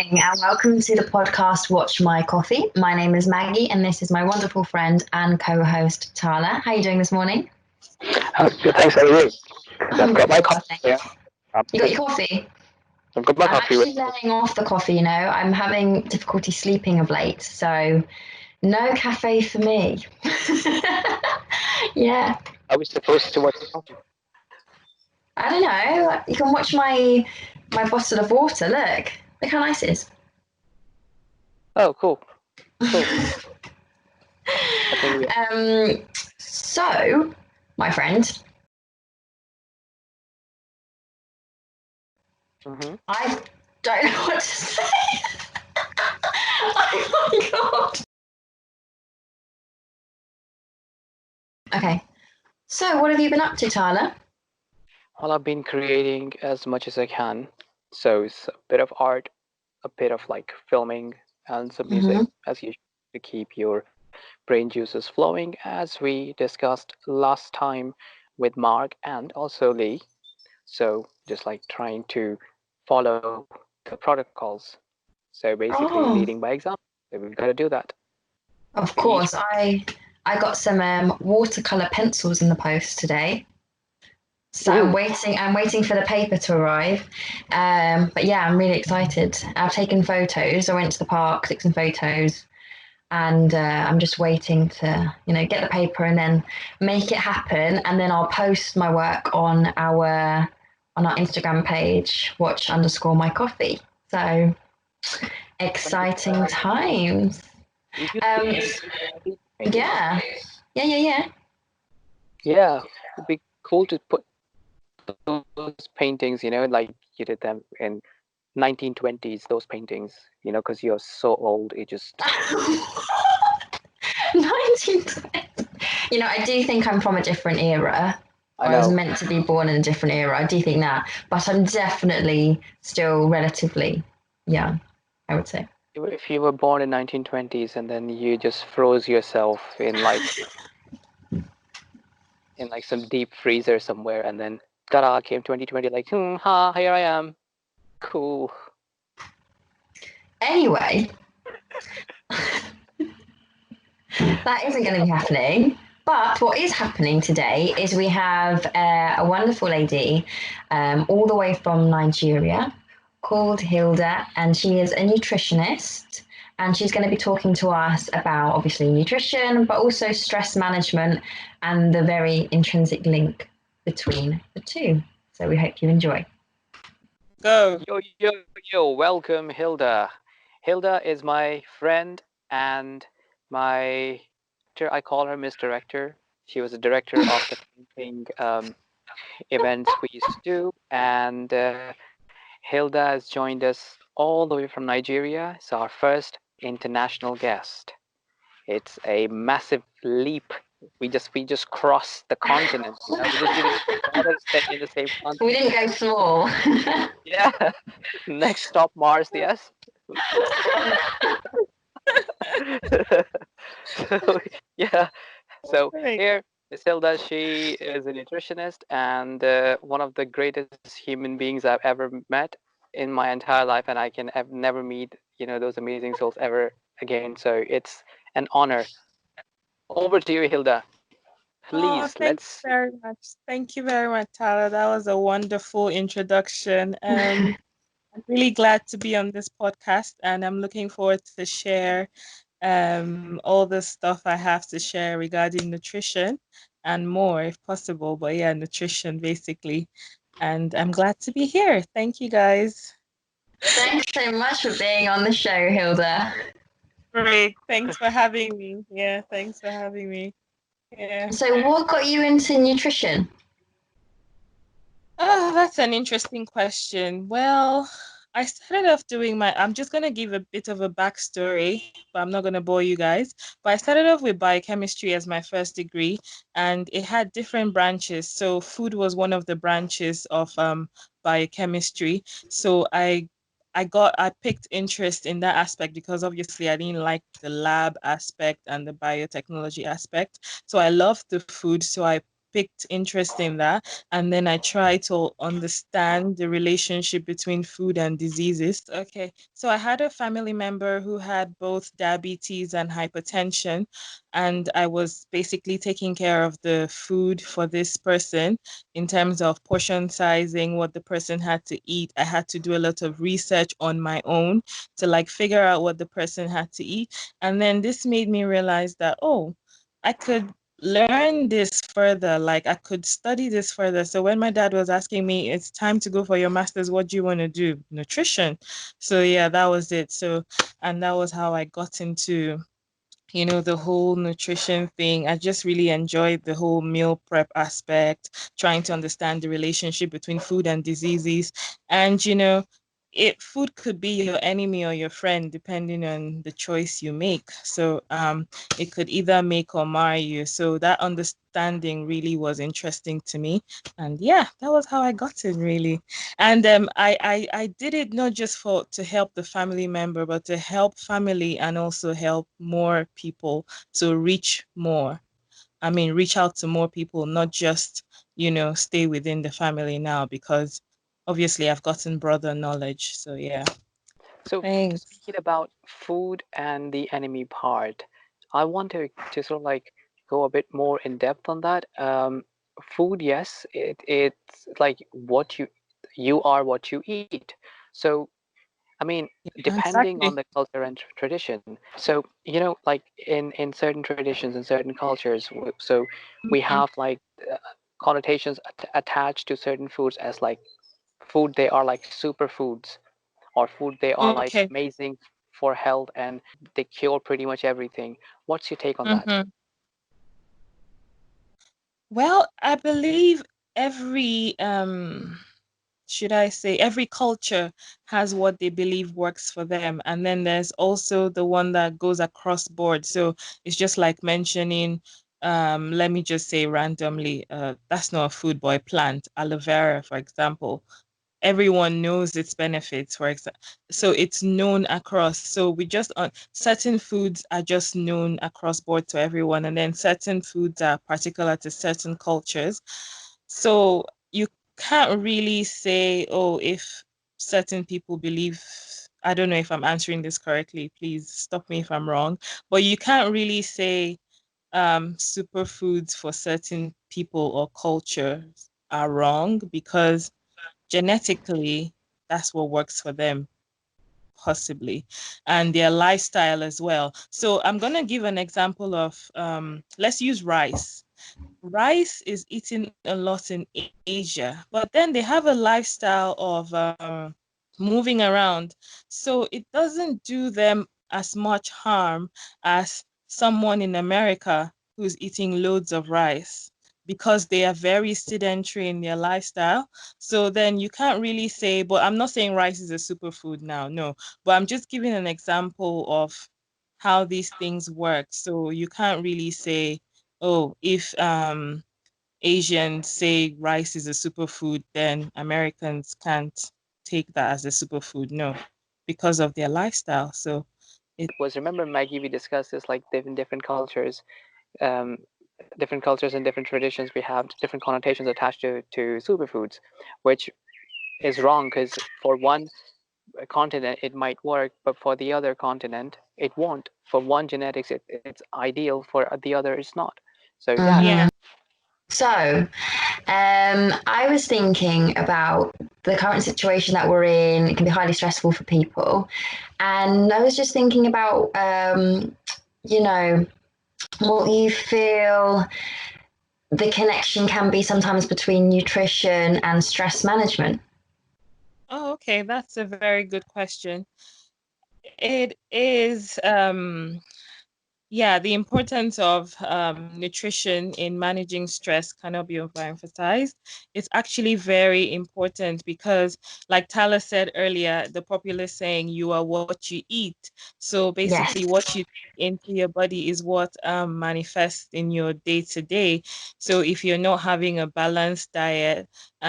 morning and welcome to the podcast Watch My Coffee. My name is Maggie and this is my wonderful friend and co-host Tala. How are you doing this morning? Good, thanks. How are you? I'm I've got good. my coffee. Yeah, You got your coffee? I've got my I'm coffee. actually laying off the coffee, you know. I'm having difficulty sleeping of late, so no cafe for me. Yeah. Are we supposed to watch coffee? I don't know. You can watch my bottle of water. Look how nice it is. Oh, cool. I think So, my friend, I don't know what to say. Oh my god. Okay. So, what have you been up to, Tyler? Well, I've been creating as much as I can. So it's a bit of art, a bit of like filming, and some music, as usual, to keep your brain juices flowing, as we discussed last time with Mark and also Lee. So just like trying to follow the protocols. So basically, leading by example. So we've got to do that. Of course, I got some watercolor pencils in the post today. So I'm waiting for the paper to arrive. But yeah, I'm really excited. I've taken photos. I went to the park, took some photos, and I'm just waiting to, get the paper and then make it happen. And then I'll post my work on our Instagram page, watch_my_coffee. So exciting times. Yeah. Yeah, it'd be cool to put those paintings, like you did them in 1920s, those paintings, because you're so old, it just... 1920. I do think I'm from a different era. I was meant to be born in a different era. I do think that. But I'm definitely still relatively young, I would say. If you were born in 1920s and then you just froze yourself in some deep freezer somewhere, and then ta-da, came 2020, like, here I am. Cool. Anyway, that isn't going to be happening. But what is happening today is we have a wonderful lady all the way from Nigeria called Hilda, and she is a nutritionist. And she's going to be talking to us about obviously nutrition, but also stress management and the very intrinsic link between the two. So we hope you enjoy. Go. Yo, welcome, Hilda. Hilda is my friend and I call her Miss Director. She was a director of the painting events we used to do, and Hilda has joined us all the way from Nigeria. It's our first international guest. It's a massive leap. We just crossed the continent. We just didn't bother staying in the same continent. We didn't go small. Yeah. Next stop, Mars. Yes. So yeah. So here is Hilda. She is a nutritionist and one of the greatest human beings I've ever met in my entire life, and I can never meet those amazing souls ever again. So it's an honor. Over to you, Hilda. Please, let's. Very much. Thank you very much, Tyler. That was a wonderful introduction. I'm really glad to be on this podcast, and I'm looking forward to share all the stuff I have to share regarding nutrition and more, if possible. But yeah, nutrition basically. And I'm glad to be here. Thank you, guys. Thanks so much for being on the show, Hilda. Great. Thanks for having me. Yeah, thanks for having me. Yeah. So what got you into nutrition? Oh, that's an interesting question. Well, I started off doing I'm just going to give a bit of a backstory, but I'm not going to bore you guys. But I started off with biochemistry as my first degree, and it had different branches. So food was one of the branches of biochemistry. So I picked interest in that aspect because obviously I didn't like the lab aspect and the biotechnology aspect. So I loved the food. So I picked interest in that, and then I tried to understand the relationship between food and diseases. Okay, so I had a family member who had both diabetes and hypertension, and I was basically taking care of the food for this person in terms of portion sizing, what the person had to eat. I had to do a lot of research on my own to like figure out what the person had to eat. And then this made me realize that, oh, I could learn this further. Like I could study this further. So when my dad was asking me, it's time to go for your master's, what do you want to do? Nutrition. So yeah, that was it. So, and that was how I got into the whole nutrition thing. I just really enjoyed the whole meal prep aspect, trying to understand the relationship between food and diseases. And, food could be your enemy or your friend, depending on the choice you make. So it could either make or mar you. So that understanding really was interesting to me. And yeah, that was how I got it really. And I did it not just to help the family member, but to help family and also help more people to reach more. I mean, reach out to more people, not just, stay within the family now, because obviously I've gotten broader knowledge. So yeah. So Thanks. speaking about food and the enemy part, I want to sort of like go a bit more in depth on that. Food, yes, it's like you are what you eat. So I mean, depending on Exactly. the culture and tradition. So, like in certain traditions and certain cultures, so we Mhm. have like connotations attached to certain foods as like food, they are like superfoods, or food, they are like Okay. amazing for health and they cure pretty much everything. What's your take on that? Mhm. Well, I believe every should I say, every culture has what they believe works for them. And then there's also the one that goes across board. So it's just like mentioning, let me just say randomly, that's not a food, but a plant, aloe vera, for example. Everyone knows its benefits, for example. So it's known across. So we just certain foods are just known across board to everyone, and then certain foods are particular to certain cultures. So you can't really say, oh, if certain people believe, I don't know if I'm answering this correctly, please stop me if I'm wrong, but you can't really say superfoods for certain people or cultures are wrong, because genetically that's what works for them, possibly, and their lifestyle as well. So I'm going to give an example of let's use rice. Rice is eaten a lot in Asia, but then they have a lifestyle of moving around. So it doesn't do them as much harm as someone in America who's eating loads of rice, because they are very sedentary in their lifestyle. So then you can't really say, but I'm not saying rice is a superfood now, no, but I'm just giving an example of how these things work. So you can't really say, oh, if Asians say rice is a superfood, then Americans can't take that as a superfood. No, because of their lifestyle. So it Was, remember, Maggie, we discussed this like different cultures, um, different cultures and different traditions. We have different connotations attached to superfoods, which is wrong because for one continent it might work, but for the other continent it won't. For one genetics it's ideal, for the other it's not. So yeah. Mhm. yeah. So, I was thinking about the current situation that we're in. It can be highly stressful for people. And I was just thinking about, you know, what you feel the connection can be sometimes between nutrition and stress management. Oh, okay. That's a very good question. It is yeah, the importance of nutrition in managing stress cannot be overemphasized. It's actually very important because, like Tyler said earlier, the popular saying, you are what you eat. So basically, Yes. what you take into your body is what manifests in your day to day. So if you're not having a balanced diet